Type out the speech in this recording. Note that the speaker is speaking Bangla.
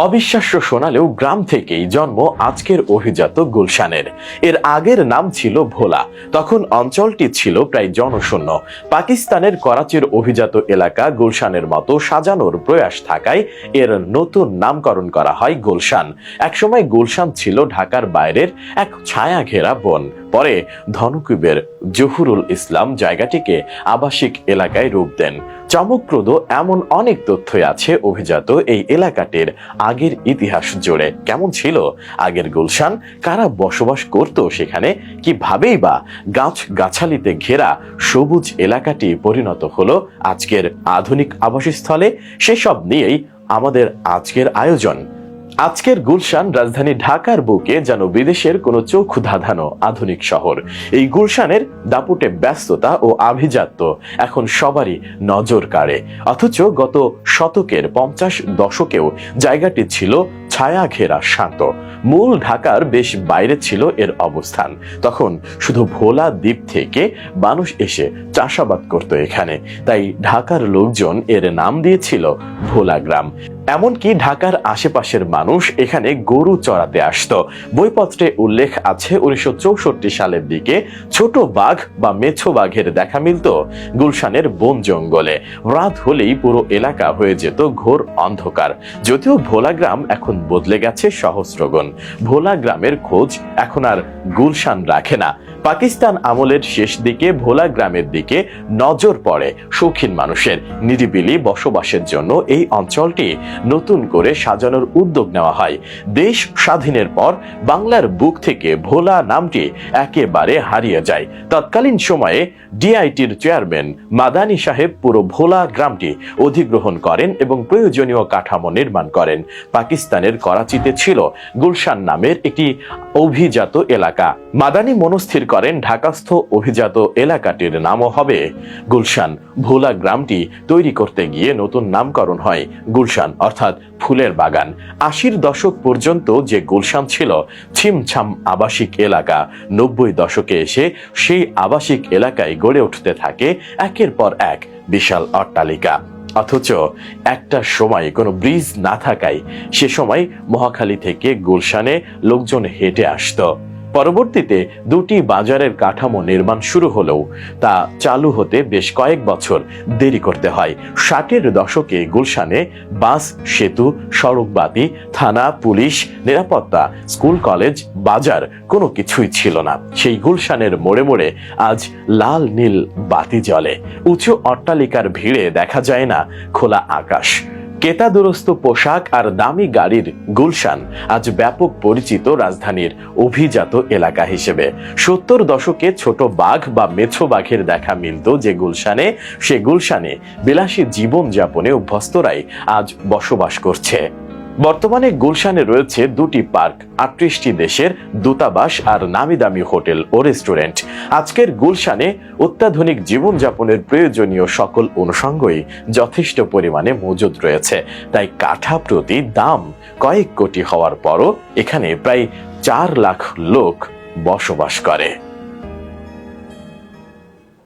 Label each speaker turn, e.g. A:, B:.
A: অবিশ্বাস্য শোনালেও গ্রাম থেকেই জন্ম আজকের অভিজাত গুলশানের। এর আগের নাম ছিল ভোলা। তখন অঞ্চলটি ছিল প্রায় জনশূন্য। পাকিস্তানের করাচির অভিজাত এলাকা গুলশানের মতো সাজানোর প্রয়াস থাকায় এর নতুন নামকরণ করা হয় গুলশান। একসময় গুলশান ছিল ঢাকার বাইরের এক ছায়া ঘেরা বন। পরে ধনকুবের জহুরুল ইসলাম জায়গাটিকে আবাসিক এলাকায় রূপ দেন। চমকপ্রদ এমন অনেক তথ্যই আছে অভিজাত এই এলাকাটির আগের ইতিহাস জুড়ে। কেমন ছিল আগের গুলশান, কারা বসবাস করত সেখানে, কিভাবেই বা গাছ গাছালিতে ঘেরা সবুজ এলাকাটি পরিণত হলো আজকের আধুনিক আবাসস্থলে, সেসব নিয়েই আমাদের আজকের আয়োজন। আজকের গুলশান রাজধানী ঢাকার বুকে যেন বিদেশের কোনো চোখ ধাঁধানো আধুনিক শহর। এই গুলশানের দাপুটে ব্যস্ততা ও আভিজাত্য এখন সবারই নজর কাড়ে। অথচ গত শতকের 50 দশকেও জায়গাটি ছিল ছায়া ঘেরা শান্ত। মূল ঢাকার বেশ বাইরে ছিল এর অবস্থান। তখন শুধু ভোলা দ্বীপ থেকে মানুষ এসে চাষাবাদ করত এখানে, তাই ঢাকার লোকজন এর নাম দিয়েছিল ভোলা গ্রাম। এমনকি ঢাকার আশেপাশের মানুষ এখানে গরু চড়াতে আসত। বইপত্রে উল্লেখ আছে 1964 সালের দিকে ছোট বাঘ বা মেছো বাঘের দেখা মিলত গুলশানের বন জঙ্গলে। রাত হলেই পুরো এলাকা হয়ে যেত ঘোর অন্ধকার। যদিও ভোলা গ্রাম এখন বদলে গেছে সহস্রগুণ। ভোলা গ্রামের খোঁজ এখন আর গুলশান রাখে না। পাকিস্তান আমলের শেষ দিকে ভোলা গ্রামের দিকে নজর পড়ে শৌখিন মানুষের। নিরিবিলি বসবাসের জন্য এই অঞ্চলটি নতুন করে সাজানোর উদ্যোগ নেওয়া হয়। দেশ স্বাধীনের পর বাংলার বুক থেকে ভোলা নামটি একেবারে হারিয়ে যায়। তৎকালীন সময়ে ডিআইটির চেয়ারম্যান মাদানী সাহেব পুরো ভোলা গ্রামটি অধিগ্রহণ করেন এবং প্রয়োজনীয় কাঠামো নির্মাণ করেন। পাকিস্তানের করাচিতে ছিল গুলশান নামের একটি অভিজাত এলাকা। মাদানী মনস্থির করেন ঢাকাস্থ অভিজাত এলাকাটির নামও হবে গুলশান। ভোলা গ্রামটি তৈরি করতে গিয়ে নতুন নামকরণ হয় গুলশান, অর্থাৎ ফুলের বাগান। 80 দশক পর্যন্ত যে গুলশান ছিল ছিমছাম আবাসিক এলাকা, 90 দশকে এসে সেই আবাসিক এলাকায় গড়ে উঠতে থাকে একের পর এক বিশাল অট্টালিকা। অথচ একটা সময় কোনো ব্রিজ না থাকায় সে সময় মহাখালী থেকে গুলশানে লোকজন হেঁটে আসতো। পরবর্তীতে দুটি বাজারের কাঠামো নির্মাণ শুরু হলেও তা চালু হতে বেশ কয়েক বছর দেরি করতে হয়। 60-এর দশকে গুলশানে বাস, সেতু, সড়কবাতি, থানা, পুলিশ, নিরাপত্তা, স্কুল, কলেজ, বাজার কোনো কিছুই ছিল না। সেই গুলশানের মোড়ে মোড়ে আজ লাল নীল বাতি জ্বলে। উঁচু অট্টালিকার ভিড়ে দেখা যায় না খোলা আকাশ। কেতাদুরস্ত পোশাক আর দামি গাড়ির গুলশান আজ ব্যাপক পরিচিত রাজধানীর অভিজাত এলাকা হিসেবে। 70 দশকে ছোট বাঘ বা মেছো বাঘের দেখা মিলত যে গুলশানে, সে গুলশানে বিলাসী জীবন যাপনে অভ্যস্তরাই আজ বসবাস করছে। বর্তমানে গুলশানে রয়েছে দুটি পার্ক, 38টি দেশের দূতাবাস আর নামি দামি হোটেল ও রেস্টুরেন্ট। আজকের গুলশানে অত্যাধুনিক জীবনযাপনের প্রয়োজনীয় সকল অনুষঙ্গই যথেষ্ট পরিমাণে মজুদ রয়েছে। তাই কাঠা প্রতি দাম কয়েক কোটি হওয়ার পরও এখানে প্রায় 4 লাখ লোক বসবাস করে।